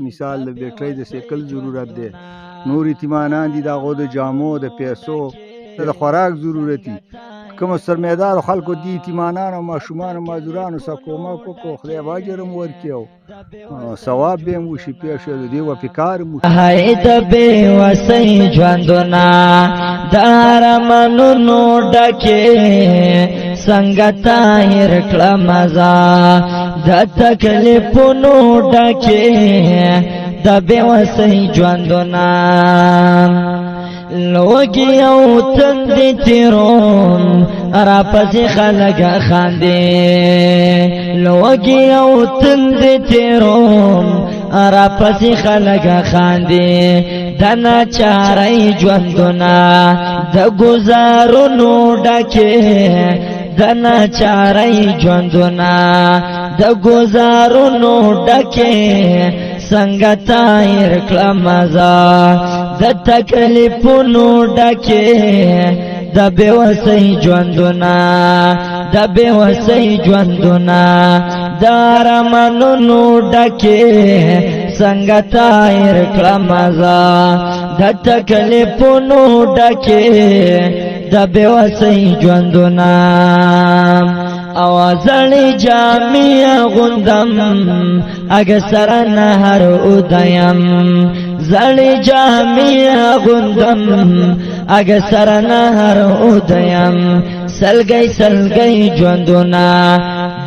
مثال د بیټرۍ د سیکل ضرورت دی نور اطمینان دي د هغو د جامو د پیسو د خوراک ضرورت دي کوم سرمایدارو خلکو دي اطمینان او ماشومانو مزدورانو سره کومک وکړو خدای به اجر هم ورکړي او ثواب به هم وشي پیښه د دې وفکار مو هاي د بې وسۍ ژوندونه د ارمانونو ډکې څنګه طاهر کړه مزه د تکلیفونو ډکې د بې وسۍ ژوندونه لوگی او تندی تیرون را پسی خلق خاندی لوگی او تندی تیرون را پسی خلق خاندی دنا چاری جوندنا د گزارونو ڈکی دنا چاری جوندنا د گزارونو ڈکی څنګه طاهر کړه مزه د تکلیفونو ډکې د بې وسۍ ژوندونه د بې وسۍ ژوندونه د ارمانونو ډکې څنګه طاهر کړه مزه د تکلیفونو ډکې د بې وسۍ ژوندونه اوازړی جامې غوندم اګسر نهر اودیم زړی جامې غوندم اګسر نهر اودیم سلګي سلګي ژوندونه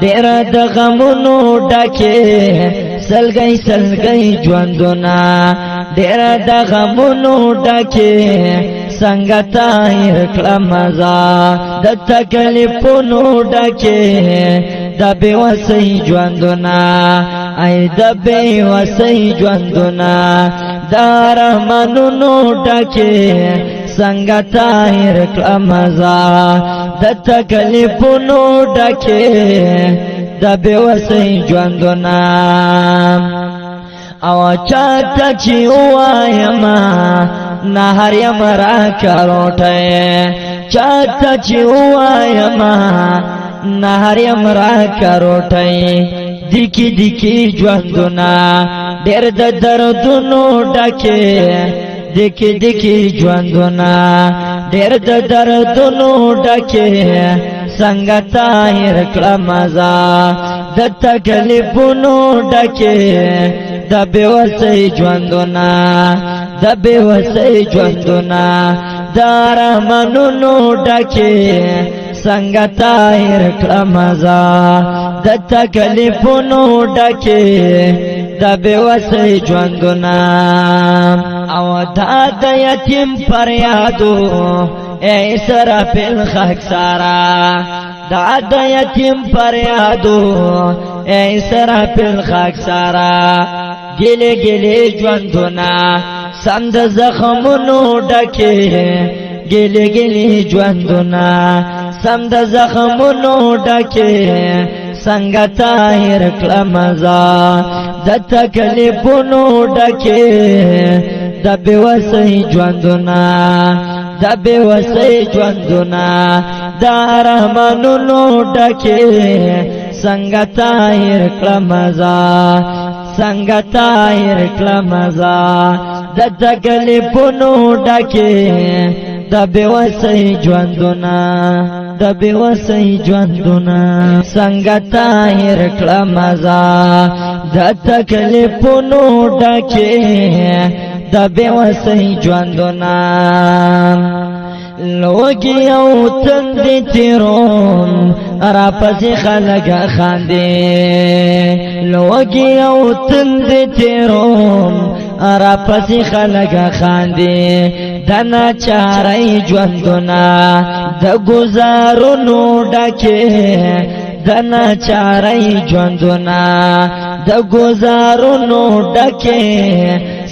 ډېر د غمونو ډکې سلګي سلګي ژوندونه ډېر د غمونو ډکې څنګه طاهر کړه مزه د تکلیفونو ډکې د بې وسۍ ژوندونه ای د بې وسۍ ژوندونه د ارمانونو ډکې څنګه طاهر کړه مزه د تکلیفونو ډکې د بې وسۍ ژوندونه او چاته چې ووایم نهر یم را کروټه چاته چې ووایم نهر یم را کروټه دکی دکی ژوندونه ډېر د دردونو ډکې دکی دکی ژوندونه ډېر د دردونو ډکې څنګه طاهر کړه مزه د تکلیفونو ډکې د بې وسۍ ژوندونه د بې وسۍ ژوندونه د ارمانونو ډکې څنګه طاهر کړه مزه د تکلیفونو ډکې د بې وسۍ ژوندونه او دا د یتیم فریادو ای سرافل خاکسارا دا د یتیم فریادو ای سرافل خاکسارا ګلې ګلې ژوندونه سم د زخمونو ډکې ګلې ګلې ژوندونه سم د زخمونو ډکې څنګه طاهر کړه مزه د تکلیفونو ډکې د بې وسۍ ژوندونه د بې وسۍ ژوندونه د ارمانونو ډکې څنګه طاهر کړه مزه څنګه طاهر کړه مزه د تکلیفونو ډکې د بې وسۍ ژوندونه د بې وسۍ ژوندونه څنګه طاهر کړه مزه د تکلیفونو ډکې د بې وسۍ ژوندونه لوگی او تندی تیرون را پسی خلق خاندی لوگی او تندی تیرون را پسی خلق خاندی دنا چاری ژوندونه د گزارونو ډکې دنا چاری ژوندونه د گزارونو ډکې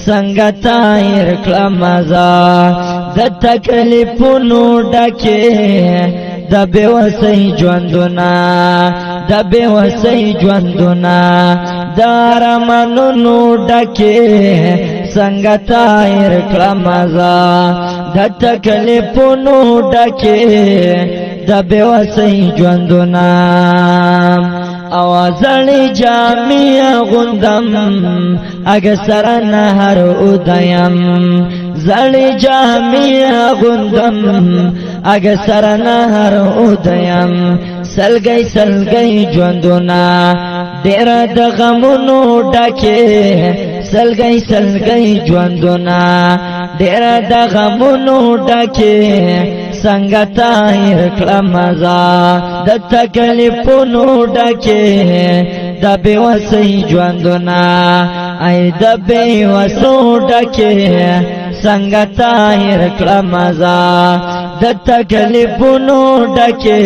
څنګه طاهر کړه مزه د تکلیفونو ډکې د بې وسۍ ژوندونه د بې وسۍ ژوندونه د ارمانونو ډکې څنګه طاهر کړه مزه د تکلیفونو ډکې د بې وسۍ ژوندونه او زړی جامې غوندم اګه سره نهر ودیم زړی جامې غوندم اګه سره نهر ودیم سلګي سلګي ژوندونه ډېر د غمونو ډکه سلګي سلګي ژوندونه ډېر د غمونو ډکه څنګه تایر کړه مزا د تکلیفونو ډکه د بېوسۍ ژوندونه ای د بېوسو ډکه څنګه تایر کړه مزا د تکلیفونو ډکه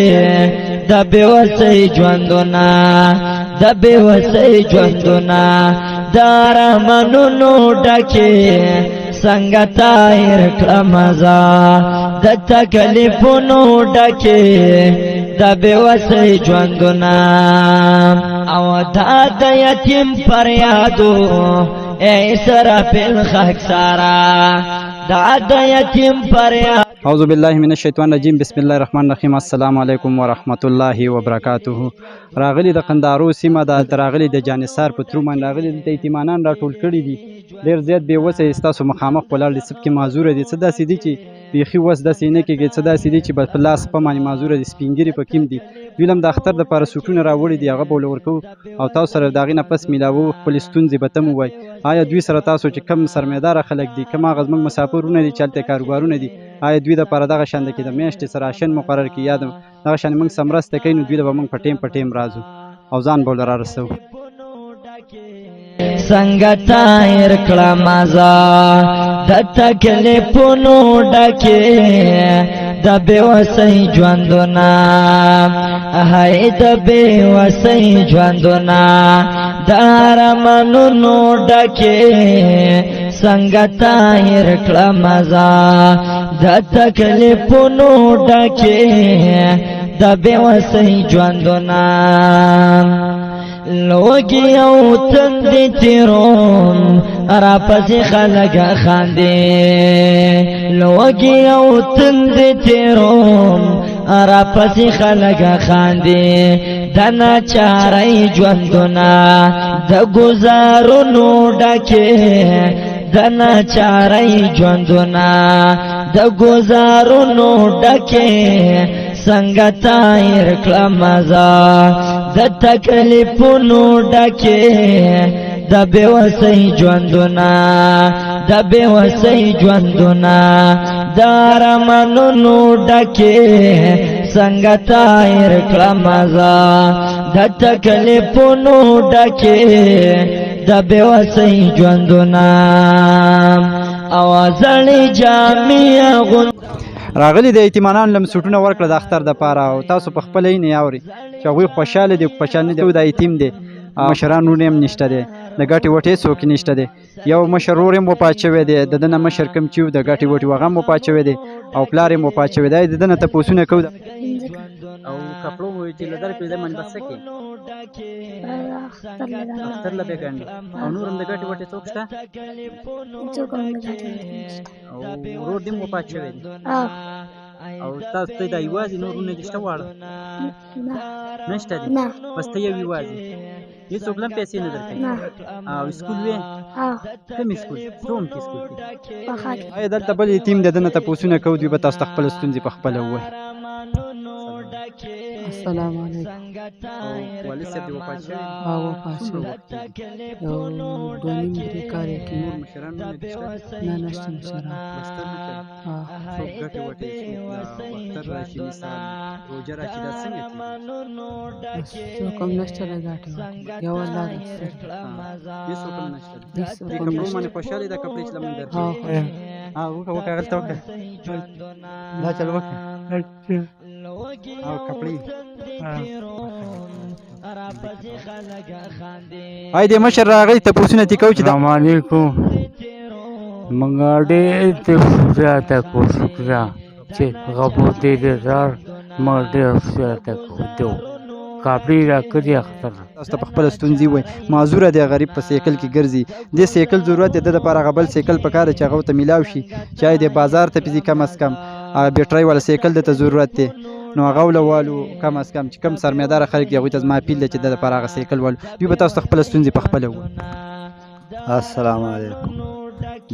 د بېوسۍ ژوندونه د بېوسۍ ژوندونه د ارمانونو ډکه څنګه تایر کړه مزا د تکلیفونو ډکه د بېوسۍ ژوندونه او دا د یتیم فریادو ای اسرافیل خاکسارا دا د یتیم فریاد اعوذ بالله من الشیطان الرجیم بسم الله الرحمن الرحیم السلام علیکم ورحمت الله وبرکاته راغلی د قندارو سیمه د راغلی د جانثار په ترو باندې راغلی د یتیمانان راټول کړي دي ډېر زیات بېوسه ستاسو مخامخ ولاړ دي سب کې معذوره دي څه داسې دي چې بیخي وس داسې نه کېږي څه داسې دي چې په لاس په باندې معذوره دي سپین ږیري په کیم دي دوی هم د اختر دپاره سوټونه راوړي دي هغه به ورکوو او تاسو سره د هغې نه پس میلاوو خپلې ستونزې به ته مو وایي آیا دوی سره تاسو چې کم سرمایداره خلک دي کم هغه زموږ مسافرونه دي چې هلته کاروبارونه دي آیا دوی دپاره دغه شان د کې د میاشتې سره راشن مقرر کړي یا دغه شان موږ سره مرسته کوي نو دوی ته به موږ په ټیم په ټیم راځو او ځان به ورله رارسوو څنګه تایر کړه مزا د تکلیفونو ډکه د بېوسۍ ژوندونه هی د بېوسۍ ژوندونه د ارمانونو ډکه څنګه تایر کړه مزا د تکلیفونو ډکه د بېوسۍ ژوندونه لوگی او تند تیرون را پسی خلق خاندی لوگی او تند تیرون را پسی خلق خاندی دنا چاری جوندنا د گزارونو ډکه دنا چاری جوندنا د گزارونو ډکه څنګه تایر کړه مزا د تکلیفونو ډکه د بېوسۍ ژوندونه د بېوسۍ ژوندونه د ارمانونو ډکه څنګه تایر کړه مزا د تکلیفونو ډکه د بېوسۍ ژوندونه او زړې جامې راغلی د یتیمانانو لم سوټونه ورکړه د اختر دپاره او تاسو په خپله یې نه اورئ چې هغوی خوشحاله دي خوشحال نه دي دا یتیم دی مشران ورونه هم نشته دی د ګټې وټې څوک نشته دی یو مشر ورور هم وفات شوی دی د ده نه مشر کوم چې و د ګټې وټې هغه هم وفات شوی دی او پلار هم وفات شوی دی د ده نه تپوسونه کوو او کپړو چې له درکړې دی باندې به څه کوې اختر له بې ګڼې او نور هم د ګټې وټې څوک شته او ورور دې هم وفات شوی دی او تاسو ته دا یوازې نور ورونه دې شته واړه نشته دي بس ته یو یوازې هېڅوک هم پیسې نه درکوي او سکول وې کوم سکول څوم کې سکول کې آیا دلته بل یتیم دی د نه تپوسونه کوو دوی به تاسو ته خپله ستونزې په خپله ووایي السلام علیکم والد صاحب دې وفات شوی وفات شوی یو دوه نیم درې کال یې کېږي نور مشران ورونه دې شته نه نشته مشران بستر نه کوي څوک ګټې وټې څوک اختر راشي مثال روژه راشي دا څنګه کېږي څوک هم نشته د ګټې وټې یو الله دی هېڅوک هم نشته دې کپړو باندې خوشحاله دا کپړې چې له موږ درکوي وکړه وکړه هلته وکړه دا چل وکړه او کپړې آی دې مشر راغی تپوسونه ترې کوو چې السلام علیکم موږ ډېر زیاته کوشش چې غبوتې دې زار موږ ډېر زیاته کوو کاپړې راکړي اختر تاسو ته په خپله ستونزې ووایي معذوره دی غریب په سیکل کې ګرځي دې سیکل ضرورت دی د دپاره هغه بل سیکل پکار دی چې هغه ورته میلاو شي چاهے د بازار ته پځي کم از کم بیټرۍ والا سیکل دته ضرورت دی نو هغه ولوالو کم از کم چې کم سرمایداره خلک دي هغوی ته زما اپیل دی چې د لپاره هغه سایکل والو دوی به تاسو ته خپله ستونزې په خپله ووایي. السلام علیکم.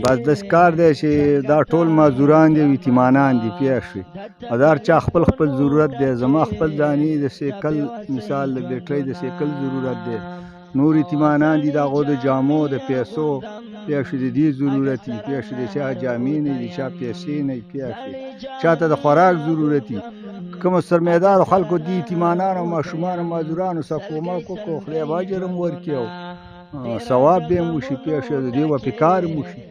بس داسې کار دی چې دا ټول مزدوران دي او یتیمانان دي پوه شوې او دا هر چا خپل خپل ضرورت دی. زما خپل ځاني د سایکل مثال د بیټرۍ د سایکل ضرورت دی. نور یتیمانان دي د هغو د جامو د پیسو پوه شوې د دې ضرورت وي پوه شوې د چا جامې نه وي د چا پیسې نه وي پوه شوې چا ته د خوراک ضرورت وي. کومو سرمایدارو خلکو دي یتیمانانو ماشومانو مزدورانو سره کومک وکړو خدای به اجر هم ورکړي او ثواب به هم وشي پوه شوې د دې به کار هم وشي.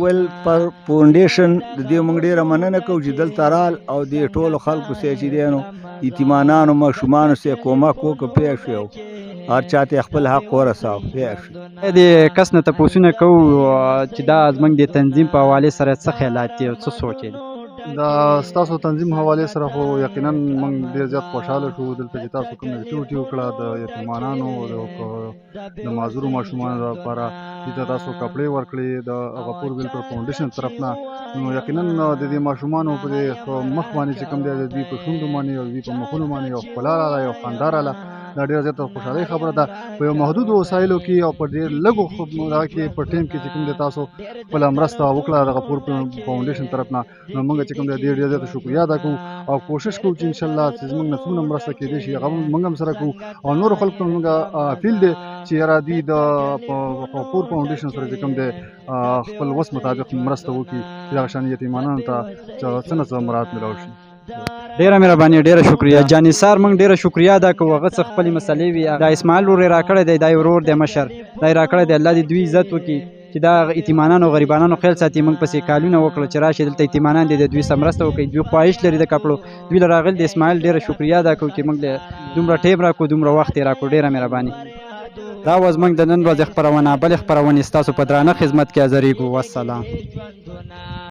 ویل پر فاونډیشن د دې موږ ډېره مننه کوو چې دلته رال او دې ټولو خلکو سره چې دی نو یتیمانانو ماشومانو سره کومک وکړو پوه شوې هر چا ته خپل حق ورساو پوه شوې. د کس نه تپوسونه کوو چې دا زموږ د تنظیم په حوالې سره څه خیالات دي او څه سوچ دی؟ دا ستاسو تنظیم حوالې سره خو یقینا موږ ډېر زیات خوشحاله شو دلته چې تاسو کوم اکټیویټي وکړه د یتیمانانو د معذورو ماشومانو لپاره دلته تاسو کپړې ورکړې د غفور ویلفیر فاونډیشن طرف نه. نو یقینا د دې ماشومانو په مخ باندې چې کوم دی د دوی په شونډو باندې او دوی په مخونو باندې یو ښکلا راغله یو خندا راغله. دا ډېره زیاته خوشحالۍ خبره ده. په یو محدودو وسایلو کې او په ډېر لږو هغه کې په ټایم کې چې کوم دی تاسو خپله مرسته وکړه د غفور فاونډیشن طرف نه نو موږ چې کوم دی ډېر زیاته شکریه ادا کوو او کوشش کوو چې انشاءالله چې زموږ نه څومره مرسته کېدای شي هغه موږ هم سره کوو او نورو خلکو ته موږ اپیل دی چې یاره دوی د غفور فاونډیشن سره چې کوم دی خپل وس مطابق مرسته وکړي چې دغه شان یتیمانانو ته څه نه څه مراعات میلاو شي. ډیره مهرباني ډیره شکریه جاني سار موږ ډیره شکریه ادا کوو هغه څه خپلې مسلې وي دا اسماعیل ورور یې راکړی دی دا یې ورور دی مشر دا یې راکړی دی الله دې دوی عزت وکړي چې دا یتیمانانو او غریبانانو خیال ساتي موږ پسې کالونه وکړو چې راشي دلته یتیمانان دي د دوی سره مرسته وکړي دوی خواهش لري د کپړو دوی له راغلي د اسماعیل ډیره شکریه ادا کوو چې موږ دومره ټیم راکړو دومره وخت یې راکړو ډیره مهرباني. دا وز موږ د نن ورځې خپرونه بلې خپرونې ستاسو په درانه خدمت کې حاضرېږو. والسلام.